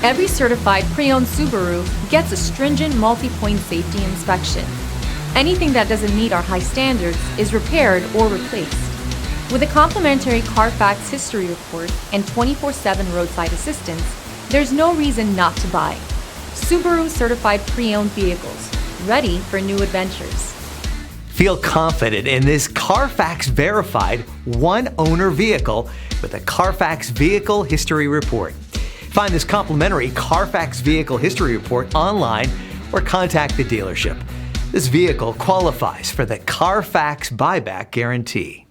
Every certified pre-owned Subaru gets a stringent multi-point safety inspection. Anything that doesn't meet our high standards is repaired or replaced. With a complimentary Carfax history report and 24/7 roadside assistance, there's no reason not to buy. Subaru certified pre-owned vehicles, ready for new adventures. Feel confident in this Carfax verified one-owner vehicle with a Carfax Vehicle History Report. Find this complimentary Carfax Vehicle History Report online or contact the dealership. This vehicle qualifies for the Carfax Buyback Guarantee.